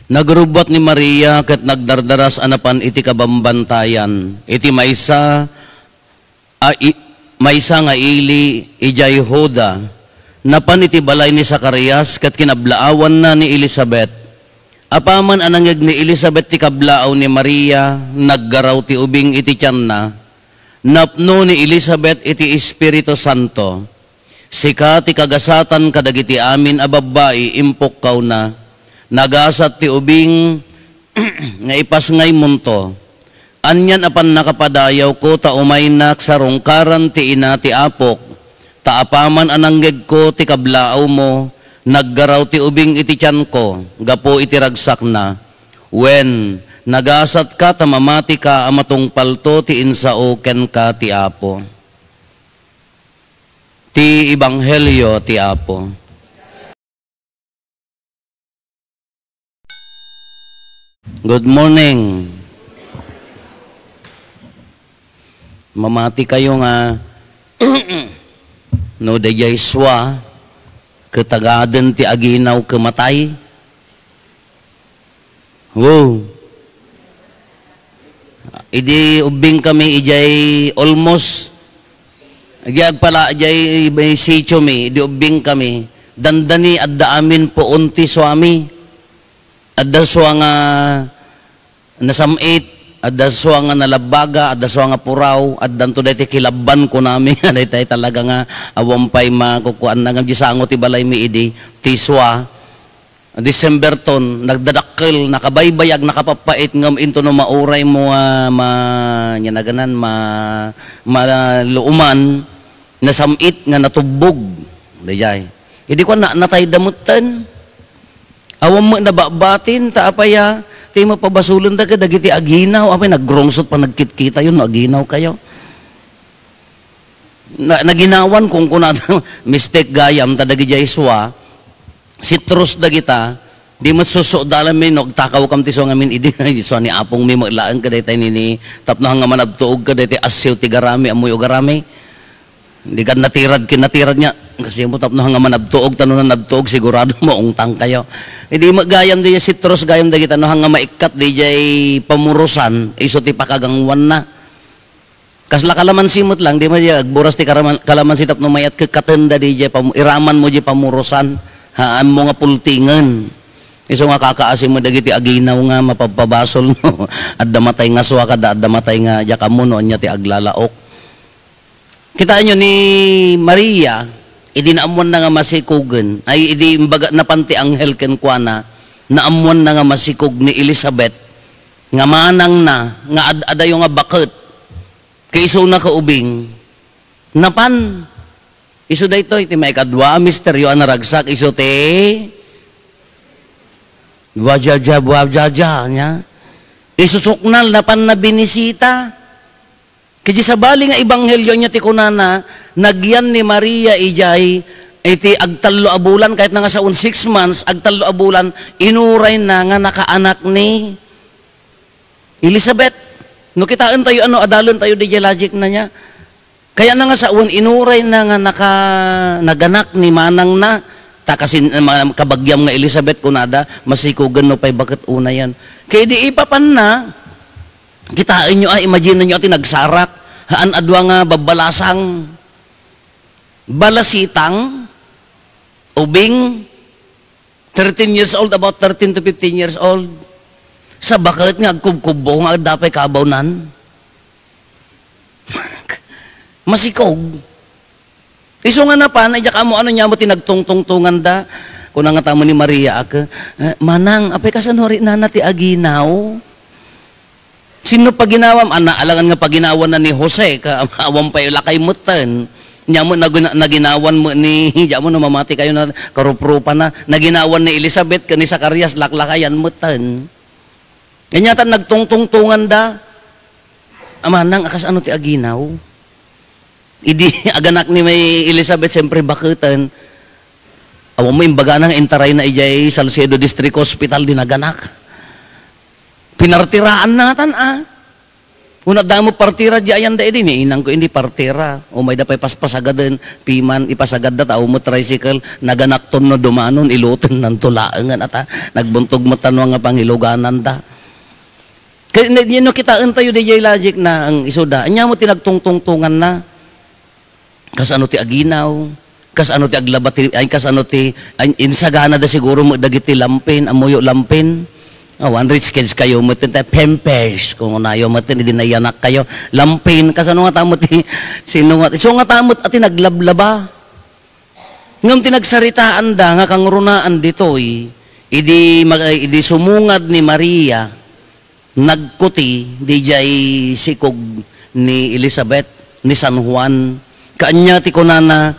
Nagrubat ni Maria ket nagdardaras anapan iti kabambantayan. Iti maysa nga ili ijay Huda. Napan iti balay ni Zacarias ket kinablaawan na ni Elizabeth. Apaman anangeg ni Elizabeth ti kablaaw ni Maria, naggaraw ti ubing iti tiyan na. Napno ni Elizabeth iti Espiritu Santo. Sika ti kagasatan kadagiti amin a babae impok kaw na. Nagasat ti ubing nga ipasngay munto. Anyan apan nakapadayaw ko ta umaynak sa rungkaran ti ina ti apok. Taapaman ananggeg ko ti kablaaw mo, naggaraw ti ubing iti tiyan ko, gapo iti ragsak na. Wen nagasat ka tamamati ka amatong palto ti insao ken ka ti apo. Ti Ebanghelyo ti Apo. Good morning. Mamati kayo nga no dayay swa ketagaden ti aginaw kematay. Wow. Idi ubing kami ijay almost agad pala ijay may sityo mi idi ubing kami dandani adda amin po unti swami. Adda suwa nga nasamit, adda suwa nga nalabaga, adda suwa nga puraw, addan to dayta kilaban ko namin, dayta talaga nga awampay makukuan na nga gisango ti balay mi idi, ti suwa. December ton, nagdadakkel, nakabaybayag, nakapapait ngam into no mauray mo nyanaganan, maluuman, nasamit nga natubog. Dayay. Idi ko natay damutan. Awam mo nababatin, taapaya, ti mapabasulan da ka, dagiti aginaw, apay naggrongsot pa nagkitkita yun, aginaw kayo. Naginawan kung kunada, mistake gayam, tadagi jay suwa, citrus dagita, di matsuso dalamin, nagtakaw kam ti so ngamin, idi so ni apong may maglaan ka, daytay nini, tapnohang nga manabtuog ka, daytay asyaw ti garami, amoy o garami. Hindi ka natirad niya. Kasi mo tapno nga manabtuog, tanong na nabtuog, sigurado mo, ungtang kayo. Hindi magayam di citrus, gayam di kita, no hanga maikat, di jay pamurusan, iso ti pakagangwan na. Kasla kalaman simot lang, di mo di agburas ti kalaman si tapno mayat kakatenda di jay, iraman mo di pamurusan, haan mo nga pultingan. Iso nga kakaasim mo dagiti aginaw nga mapapabasol no. Adda matay nga suwa kada, adda matay nga jakamuno, anya ti aglalaok. Kitaan nyo ni Maria, idi naamuan na nga masikugan, ay idi imbaga na panti anghel ken kuana, naamuan na nga masikog ni Elizabeth, nga manang na, nga adayo nga bakit, kaiso na kaubing, napan, iso da ito, iti may kadwa, misteryo anaragsak, iso te, wajaja, niya, isusuknal, napan na binisita, kaya sa bali nga ebanghelyo niya ti kunana, nagyan ni Maria ijay, iti agtalo abulan, kahit na nga sa 6 months, agtalo abulan, inuray na nga nakaanak ni Elizabeth. No kitaan tayo, adalon tayo di logic na niya. Kaya na nga sa inuray na nga naganak ni manang na, kasi kabagyam nga Elizabeth kunada, masikugan no pa'y bakit una yan. Kaya di ipapan na, kitain nyo, imagine nyo ati nagsarak, haan adwa nga babalasang, balasitang, ubing, 13 years old, about 13 to 15 years old, sa bakit nga agkubkubo nga dapay kabaw nan, masikog. Iso nga na pa, naidya ka mo, ano niya mo tinagtungtungtungan da, kung nga tamo ni Maria, manang, apay kasanori na nati aginaw, sino paginawam? Alangan nga paginawan na ni Jose, kaawam pa yung lakay mutan. Niya mo naginawan mo ni, niya mo namamati kayo na karuprupa na, naginawan ni Elizabeth, ni Zacarias, laklakayan mutan. Kanyatan nagtungtungtungan da, amanang akas ano ti aginaw? Idi, aganak ni may Elizabeth, siyempre bakutan. Awam mo imbaga nang intaray na ijay Salcedo District Hospital, dinaganak. Pinartiraan natan Una damo partira di ayan da ini inang ko hindi partira. O may dapay paspasagaden piman ipasagad da tao mo tricycle naganakton no dumanon ilutin nan tulaangan ata nagbuntog mo tanwa nga pangiluganan da. Kaya no kitaan tayo DJ logic na ang isuda. Anya mo tinagtungtungtungan na. Kas ano ti aginaw, kas ano ti aglabat ay kas ano ti insagana da siguro mo dagiti lampin, amuyo lampin. One rich kids kayo, matin tayo pempers, kung unayo, matin, hindi nayanak kayo, lampin, kasano nga tamot, sino nga, so nga tamot, ati naglablaba. Ngam tinagsaritaan da, nga kang runaan dito, idi sumungad ni Maria, nagkuti, di jay sikog ni Elizabeth, ni San Juan, kaanya ti kunana,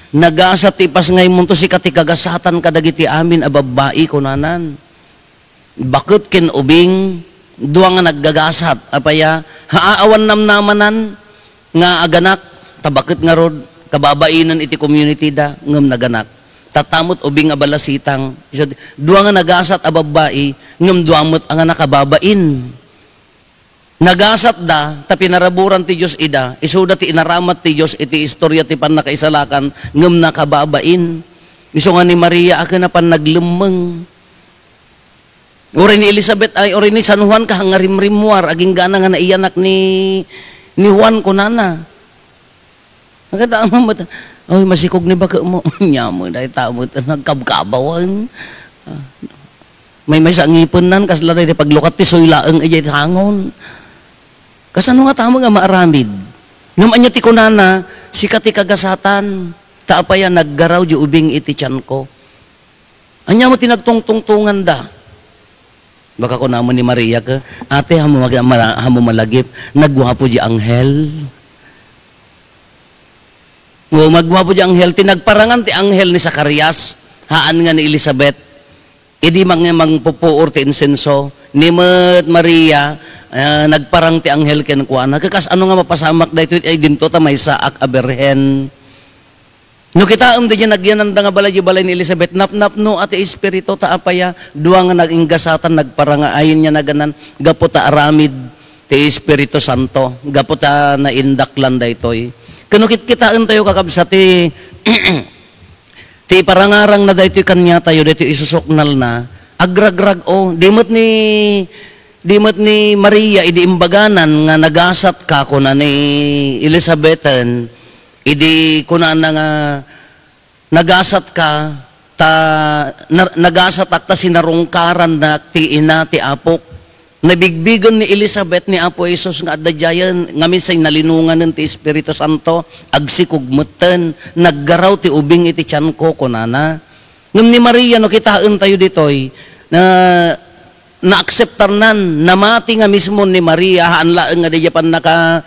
nagasat ipas ngay mo to si katikagasatan kadagiti amin, ababai kunanan. Bakit kin ubing duwa nga naggagasat apaya haawan namnamanan nga aganak tabakit nga rod kababainan iti community da ngem naganak tatamot ubing nga balasitang duwa nga nagasat a babae ngem duamot ang nakababain nagasat da ta pinaraburan ti Dios ida isuda ti inaramat ti Dios iti istorya ti pannakaisalakan ngem nakababain isu nga ni Maria aken na pan naglemeng Uri ni Elizabeth ay uri ni San Juan kahangarimrimwar aging gana nga naiyanak ni Juan kunana. Maganda ang mamata. Oy masikog ni baka mo. Nya mo dai tamo nagkabkabawan. May sangipon nan kasla dai paglukat ti suylaeng ijay hangon. Kasano nga tamo nga maaramid. Ngam anya ti kunana sikat ti kagasatan. Taapaya naggaraw di ubing iti tiyan ko. Anya mo tinagtungtungtungan da. Baka ko naman ni Maria ka, ate, hamo malagip, nagwapo di anghel. O magwapo di anghel, tinagparangan ti anghel ni Zacarias, haan nga ni Elizabeth, idi mangpupuor ti insenso, ni Maria, nagparang ti anghel ken kuana, kakas ano nga mapasamak da ito, ay dinto ta may saak a berhen. No kita di dyan nagyananda nga balay ni Elizabeth, nap no ati espiritu ta apaya, duwa nga naginggasatan, nagparanga, ayon niya naganan, gaputa aramid, ti Espiritu Santo, gaputa na indaklan da ito'y. Kanukit kitaan tayo kakabsa, ti parangarang na da ito'y kanya tayo, da ito'y isusoknal na, agragrag o, dimot ni Maria, idi imbaganan, nga nagasat ka ko na ni Elizabethan, idi kunan na nga nagasat ka nagasat akta sinarungkaran na ti ina ti apok nabigbigan ni Elizabeth ni Apo Jesus nga adadyayan nga minsay nalinungan ng ti Espiritu Santo agsikugmutan naggaraw ti ubing iti tiyan ko kunana ngam ni Maria no kitaan tayo ditoy na na-acceptar nan namati nga mismo ni Maria haanlaan nga diyapan naka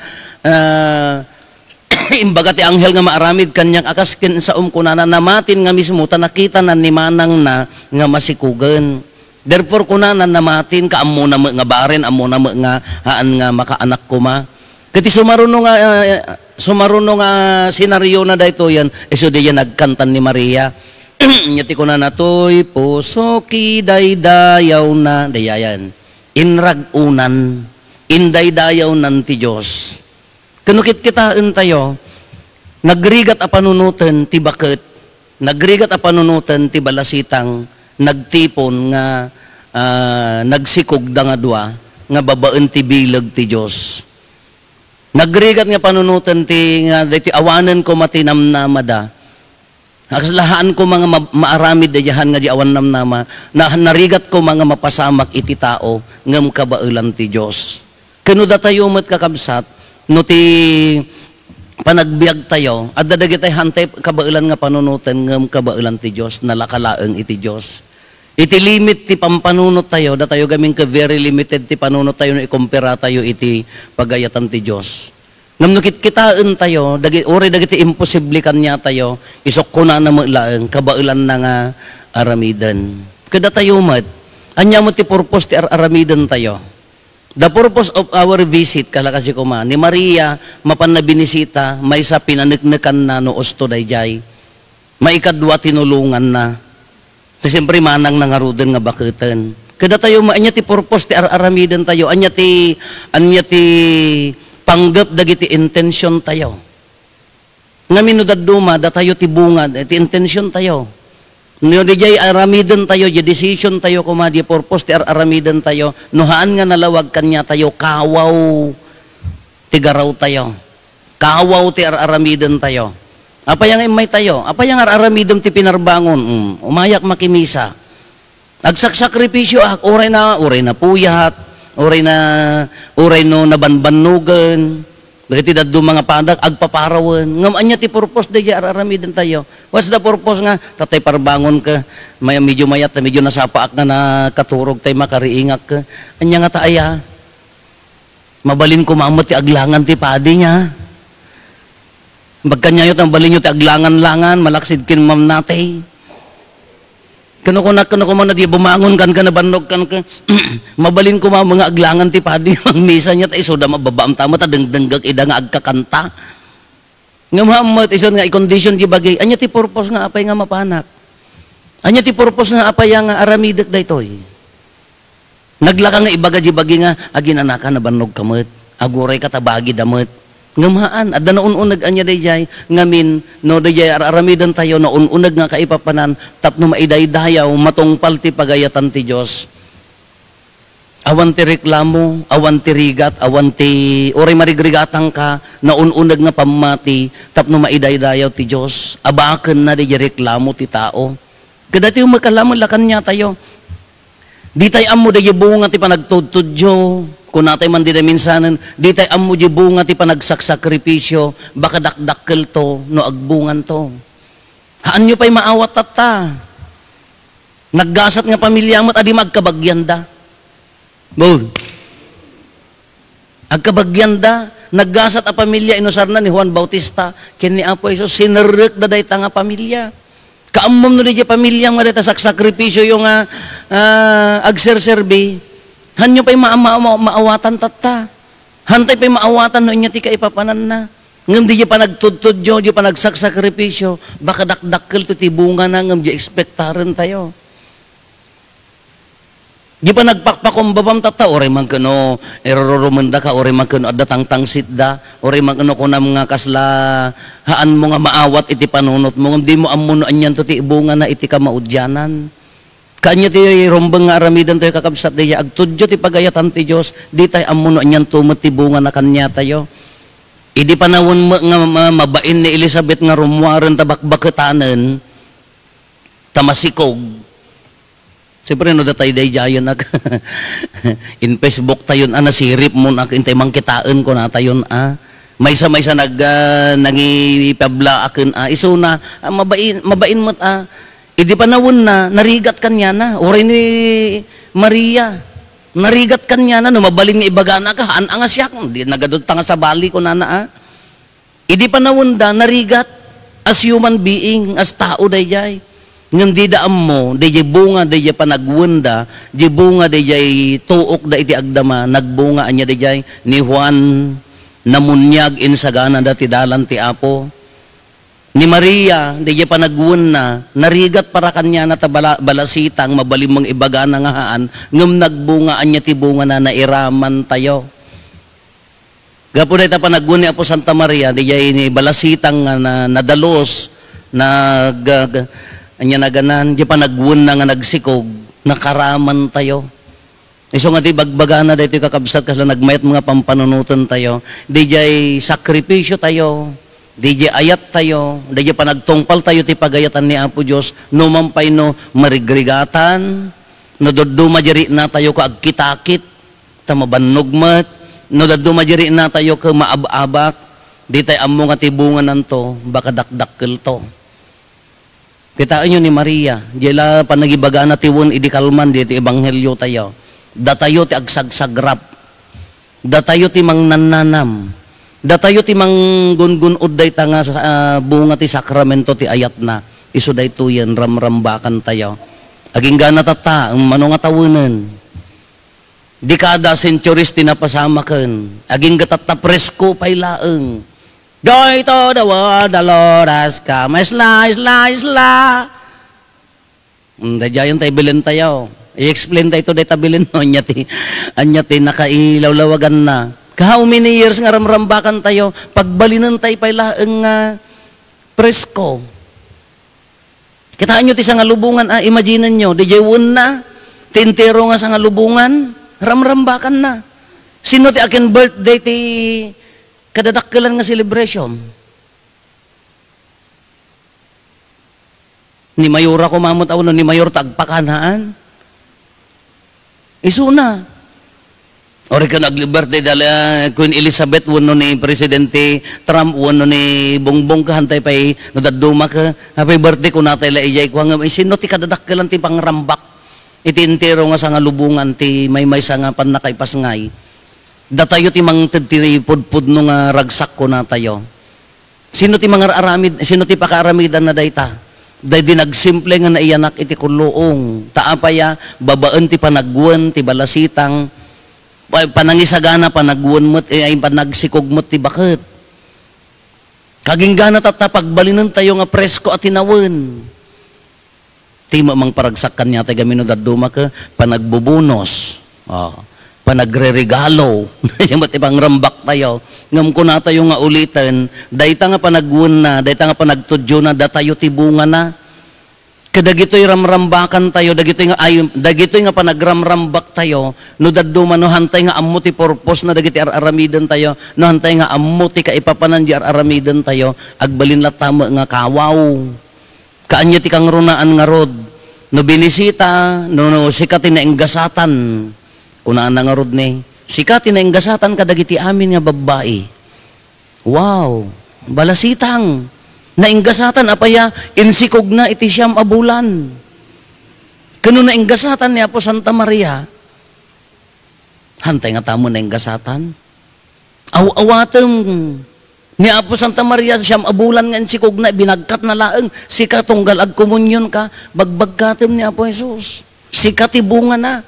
imbaga ti anghel nga maaramid kanyang akas ken sa kunana namatin nga mismo ta nakita na ni manang na nga masikugen therefore kunana namatin ka ammo na nga baren ammo na nga haan nga makaanak ko ma kati sumaruno nga senaryo na dayto yan isu diyan nagkantan ni Maria nyati kunana toy puso kidaydayaw na dayayan inragunan indaydayaw nan ti Dios. Kanukit kitaan tayo, nagrigat a panunutan ti bakit, nagrigat a panunutan ti balasitang, nagtipon nga nagsikog da nga dua, nga babaan ti bilag ti Diyos. Nagrigat nga panunutan ti nga ti awanan ko matinamnamada. Akaslahaan ko mga maaramid da jahan nga di awan namnama, na narigat ko mga mapasamak iti tao, ngam kabailan ti Diyos. Kano da tayo mat kakabsat, no ti panagbiag tayo at dadagi tayo hantay kabailan nga panunutan ngam kabailan ti Diyos nalakalaeng iti Diyos iti limit ti pampanunot tayo da tayo gaming ka very limited ti panunot tayo na ikumpira tayo iti pagayatan ti Diyos ngam nukit kitaan tayo uri dagiti imposible kanya tayo isok ko na namalaeng kabailan na nga aramidan kada tayo mat anya mo ti purpose ti aramidan tayo. The purpose of our visit, kalakasi ko ma, ni Maria, mapan na binisita, may sa pinaniknikan na no osto dayjay. May ikadwa tinulungan na. Kasi siyempre manang nangaruden nga bakitan. Kada tayo anya ti purpose ti aramidan tayo, anya ti panggap dagiti intention tayo. Ngamin no daduma da tayo ti bunga, ti intention tayo. No di jay aramidan tayo, di decision tayo kuma di purpose ti aramidan tayo. No haan nga nalawag kanya tayo, kawaw ti garaw tayo. Kawaw ti aramidan tayo. Apa yang imay tayo? Apa yang aramidan ti pinarbangon? Umayak makimisa. Agsakripisyo oray na puyat, oray no nabanbanugan. Dagiti daddo mga padag agpaparawan. Ngam anya ti purpose di aramidan tayo. What's the purpose nga? Tatay parbangon ka, medyo mayat, medyo nasapaak na katurog tay makariingak ka. Anya nga taaya. Mabalin ko mamot ti aglangan ti padi niya. Bagkanyayot ang balin nyo ti aglangan-langan, malaksid kin mam natay. Kano ko man na di bumangon kan ka nabanog kan ka. Mabalin ko mga aglangan ti padi ang misa niya ta iso da mababaam tama ta dengdenggak ida nga agkakanta. Nga mahamot iso nga i-condition di bagay. Anya ti purpose nga apay nga mapanak. Anya ti purpose nga apay nga aramidak daytoy. Naglaka nga ibaga di bagay nga aginanaka nabanog kamot. Aguray ka tabagi damot. Ngamaan, at na ununag anya dayjay, ngamin, no dayjay aramidan tayo, na ununag nga kaipapanan, tapno maidaydayaw, matungpal ti pagayatan ti Diyos. Awan ti reklamo, awan ti rigat, awan ti, oray marigrigatang ka, na ununag nga pamati, tapno maidaydayaw ti Diyos. Abakan na dayjay reklamo ti tao. Kadati yung magkalamon lakan niya tayo. Di tayo amo dayjay bunga ti panagtudtudyo, kung natay man din minsanan, di tayo amo di bunga ti panagsakripisyo, baka dakdakkel to, no agbungan to. Haan nyo pa'y maawat tata. Naggasat nga pamilya mo't adi magkabagyanda. Agkabagyanda, naggasat a pamilya, inusar na ni Juan Bautista, kini Apo Isos, sinerek da day nga pamilya. Kaamom no di pamilya nga dita sakripisyo yung agserserbi. Hanyo pa'y maawatan tata. Hantay pa'y maawatan no inya ti kaipapanan na. Ngam di pa nagtudtudyo, di pa nagsakripisyo, baka dakdakkel ti bunga na ngam di ekspektaren tayo. Di pa nagpakpakumbabam tata, oray man kano, eroromanda ka, oray man kano, adatang tangsit oray man kano kuna mga kasla, haan mo nga maawat iti panunot mo, ngam di mo amuno anyan to ti bunga na iti ka maudyanan. Kanya ti rombeng nga aramidan tayo kakabsat daya agtudyo ti pagayatan ti Dios di tayo amuno anyan tumot ti bunga na kanya tayo. Idi panawon nga mabain ni Elizabeth nga rumwaren tabakbaketanen tamasikog. Siyempre no datay dayayan nag in Facebook tayon nasirip mo na intay mangkitaan ko na tayon maysa nangipabla akin iso na mabain mo't Idi panawon na, narigat kanya na. Oray ni Maria, narigat kanya na, mabalin nga ibaga na ka, haan nga siya, di nagadot nga sa bali ko na Idi panawon da, narigat as human being, as tao dayjay. Ngam di daam mo, dayjay bunga, dayjay panagwanda, di bunga, dayjay tuok da iti agdama, nagbunga anya dayjay, ni Juan, namunyag insagana dati dalan ti Apo. Ni Maria, di pa nagwun na, narigat para kanya na balasitang mabalimang ibaga na ngahaan, ngam nagbungaan niya ti bunga na nairaman tayo. Gapo na ita pa nagwun ni Apo Santa Maria, di ni balasitang na nadalos, anya naganan, di pa nagwun na nga nagsikog, nakaraman tayo. Iso nga di bagbaga na dito kakabsat kasi nagmayat mga pampanunutan tayo, di sakripisyo tayo, DJ ayat tayo, DJ panagtungpal tayo ti pagayatan ni Apo Diyos, no mampay no marigrigatan, no dudumajari na tayo ka agkitakit, tamabanugmat, no dudumajari na tayo ka maababak, di tayo amo nga tibungan nanto, baka dakdakkel to. Kitaan nyo ni Maria, jela panagibaga na tiwon idikalman, di ti ebanghelyo tayo, datayo ti agsagsagrap, datayo ti mangnananam, datayo ti manggungun udday tanga sa bunga ti sakramento ti ayat na. Iso day tuyen ramrambakan tayo. Aging gana tata, ang mano nga tawunan. Dekada centuries tinapasamakan. Aging gatata presko pay laeng. Joy to the world, the Lord has come. Isla. Dajayan tayo bilin tayo. I-explain tayo ito, tabilin mo, anyati, nakailawlawagan na. How many years nga ramrambakan tayo, pagbalinan tayo pala ang presko. Kitaan nyo ti sa nga lubungan, imaginean nyo, DJ Wun na, tintero nga sa nga lubungan, ramrambakan na. Sino ti akin birthday ti kadadakkelan nga celebration? Ni Mayora ko mamot ako ni Mayor tagpakanaan. Isuna. Ori ka nag-birthday dala Queen Elizabeth wano ni Presidente Trump wano ni Bongbong kahantay pay no daduma ka happy birthday ko natay la ijay ko nga sino ti kadadakkelan ti pangrambak iti entero nga sa nga lubungan ti may sa nga panakay pasngay datayo ti mangted ti pudpud no nga ragsak ko natayo sino ti mga aramid sino ti pakaaramidan na dayta day dinagsimple nga naiyanak iti kuluong taapaya babaan ti panagwan ti balasitang panangisagana panagwan mo't ay panagsikog mo't ti bakit kaginggana pagbalinin tayo nga presko at tinawan ti mamang paragsakan niya tayo gamino daduma ka panagbubunos panagre-regalo yung matibang rambak tayo ngam ko na tayo nga ulitin dayta nga panagwan na dayta nga panagtudyo na datayo ti bunga na kadagitoy ramrambakan tayo dagitoy nga panagramrambak tayo no daduma no hantay nga ammo ti purpose na dagiti aramiden tayo no hantay nga ammo ti kaipapanan di aramiden tayo agbalin la tama nga kawaw kaanya ti kang runaan nga rod no binisita no sikati na inggasatan kunaan na nga rod ni sikati na inggasatan kadagiti amin nga babae wow balasitang nainggasatan apaya insikog na iti siyam abulan kano nainggasatan ni Apo Santa Maria hantay nga tamo nainggasatan awatem ni Apo Santa Maria siyam abulan nga insikog na binagkat na laeng sika tunggal ag komunyon ka bagbagkatem ni Apo Jesus sika ti bunga na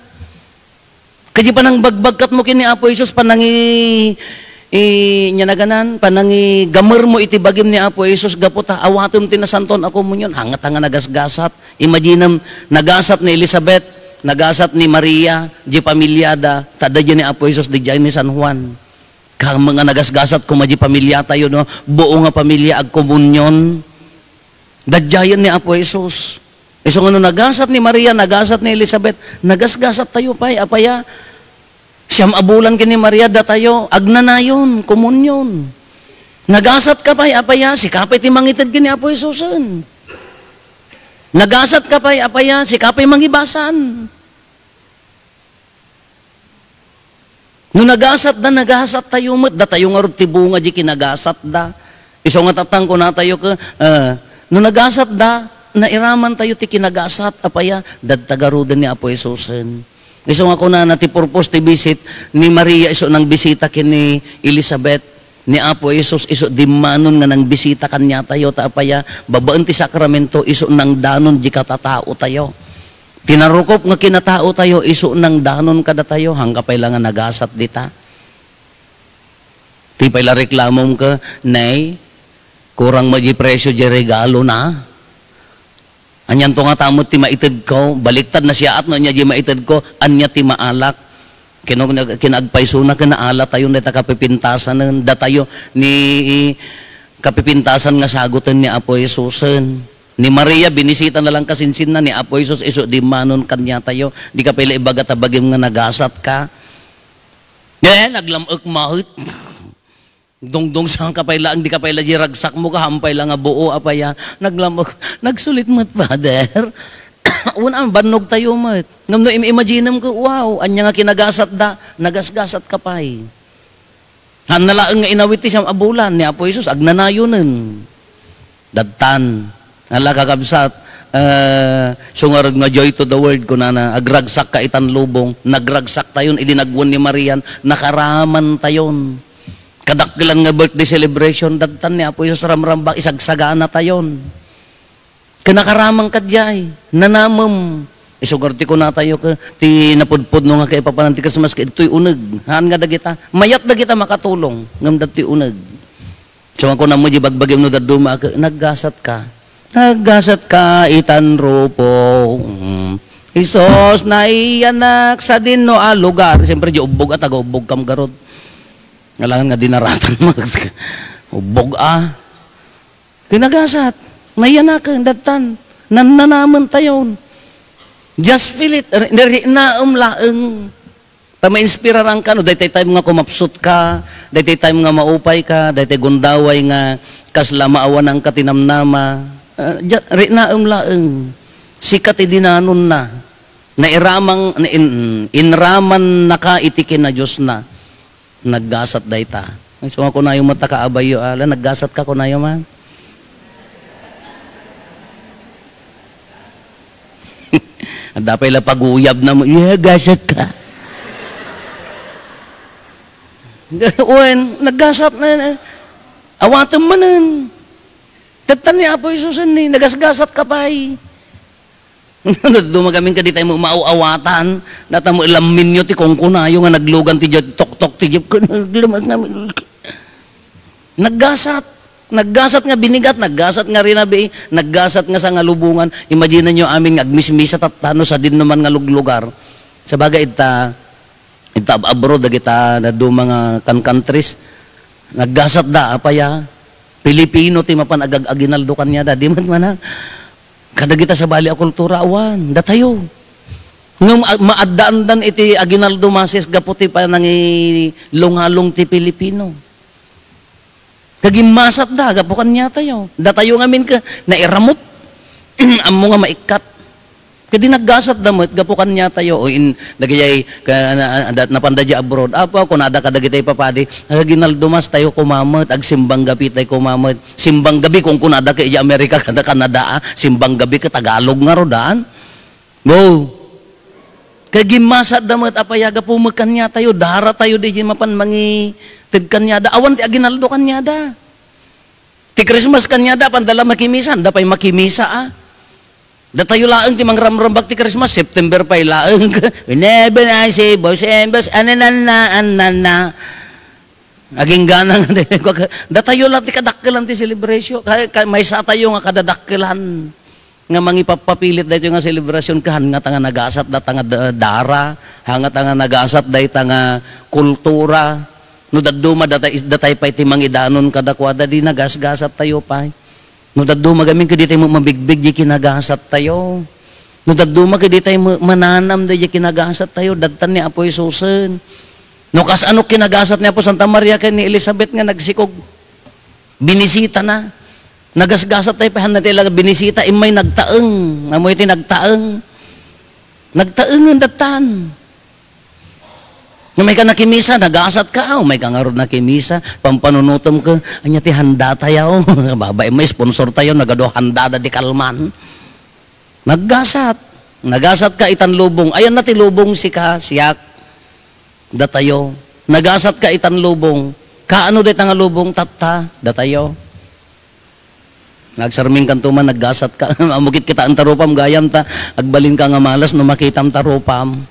kadi panang bagbagkat mo kini Apo Jesus panangi nyanaganan panangi gamer mo iti bagim ni Apo Jesus gaputa awatom tinasanton ako mo yun hangat nga nagasgasat imaginem nagasat ni Elizabeth nagasat ni Maria di pamilyada tada di ni Apo Jesus di ni San Juan kang mga nagasgasat kumaji pamilya tayo no buo nga pamilya ag komunyon dadyayan ni Apo Jesus iso nga no nagasat ni Maria nagasat ni Elizabeth nagasgasat tayo pay apaya siyam abulan kini Maria datayo agnanayon komunyon nagasat ka pay apaya sikapay ti mangited kini Apo Jesusen nagasat ka pay apaya sikapay mangibasan no nagasat tayo met datayo nga ti bunga di kinagasat da iso nga tatang ko na tayo ka no nagasat da nairaman tayo ti kinagasat apaya dadtagarudan ni Apo Jesusen iso nga ko na ti purpose ti visit ni Maria iso nang bisita kini Elizabeth ni Apo Jesus iso dimanon nga nang bisita kanya tayo taapaya babaan ti sakramento iso nang danon di katatao tayo tinarukop nga kinatao tayo iso nang danon kada tayo hangkapay lang nga nagasat dita ti payla reklamom ka nay kurang maji presyo di regalo na anyan to nga tamot ti maited ko baliktad na siya at no niya di maited ko anya ti maalak kinagpayso na kinaala tayo na kapipintasan datayo ni kapipintasan nga sagutan ni Apo Jesusen ni Maria binisita na lang kasinsin na ni Apo Jesus iso di manon kanya tayo di ka pala ibaga tabagim nga nagasat ka naglamok mahit dongdong sang kapayla ang di kapayla di ragsak mo kahampay lang nga buo apaya naglamok nagsulit mat father una banog tayo mat ngam no imaginem ko wow anya nga kinagasat da nagasgasat kapay hanalaeng nga inawit ti siyam abulan ni Apo Jesus agnanayonen dadtan ala kakabsat sungarag nga joy to the world kunana agragsak ka itan lubong nagragsak tayon idinagwan ni Marian nakaraman tayon kadakkilan nga birthday celebration dadtan ni Apo Jesus ramrambak isagsagana tayon kinakaramang kadyay nanamem isugarti ko na tayo ka ti napudpud no nga kay papananti Christmas kay ito'y uneg haan nga dagita mayat dagita makatulong ngam dati uneg so ako na mo di bagbagim no daduma ka naggasat ka itan rupo Isos na iyanak sa dinno lugar. Siyempre, di ubog at taga-ubog kam garod. Ngalangan nga dinaratan mo. Ubog Kinagasat. Naiyanak datan. Nananaman tayo. Just feel it. Laeng. Ma-inspiraran ka, no? Dahil tayo nga kumapsut ka, dahil tayo nga maupay ka, dahil tayo gundaway nga kasla maawan ang katinamnama. Laeng. Sikat idinanon na. Inraman na ka itikin na Diyos na. Naggasat dahi ta. So ako na yung mata kaabayo, naggasat ka ko na yung man. Dapay la paguyab na mo, gasat ka. Naggasat na, awatan manan. Tatan ni Apo Isusan ni, nagasgasat ka pa Dumagaming ka di tayo mo mauawatan, nata mo ilamin nyo ti kung kunayo nga naglugan ti dyan, tok-tok ti dyan, naggasat nga binigat, naggasat nga rinabi, naggasat nga sa ngalubungan. Imagine nyo amin agmismisa tatano sa din naman nga lugar. Sa bagay ita abroad kita na do mga countries, naggasat da apaya, Pilipino ti mapan aginaldo kanya da, di man kada kita sa bali a kultura awan, datayo. Ngum maaddan iti aginaldo mases gaputi pa nang lungalong ti Pilipino. Kagimasat da, gapukan niya tayo. Datayo ngamin ka, nairamot. Amo nga maikat. Kadi naggasat damot, gapukan niya tayo. O nagayay, napandadya abroad. Apo, kung nada kadagitay papadi, ginaldo mas tayo kumamot, simbang gabi tayo kumamot. Simbang gabi, kung kunada ka Amerika, kada Canada, simbang gabi ka Tagalog nga rodaan. Go! Kagimasat damot, apayaga pumakan niya tayo, dara tayo di mapan mangi kanyada, awan ti aginaldo kanyada. Ti Christmas kanyada, pandala makimisan, dapay makimisa Datayo laeng ti mangramrambak ti Christmas, September pa laeng. Whenever I say, boys and boys, ananana. Aging ganang, datayo lang ti kadakkelan ti celebration. May sa tayo nga kadadakkelan. Nga mangipapapilit dahito nga celebration kahan nga tanga nagasat da tanga dara, hanga tanga nagasat dahito tanga kultura. No daduma datay pa iti mangidanon kadakwada di nagasgasat tayo pa. No daduma gamin kadi tayo mabigbig di kinagasat tayo. No daduma kadi tayo mananam di kinagasat tayo dadtan ni Apo Isusen. No kas ano kinagasat ni Apo Santa Maria kay ni Elizabeth nga nagsikog binisita na. Nagasgasat tayo pahan na tayo binisita imay nagtaeng. Amoy iti nagtaeng. Nagtaeng ang datan. May ka nakimisa, nagasat ka, may ka nga ron nakimisa, pampanunutom ka, anya ti handa tayo, babay may sponsor tayo, nagado handa da di kalman. Nagasat ka itan lubong, ayan na ti lubong si ka, siyak, da tayo. Nagasat ka itan lubong, kaano da nga lubong tatta, da tayo. Nagsarming kantuman, naggasat ka, amukit kita ang tarupam, gayam ta, agbalin ka nga malas, no makitam tarupam.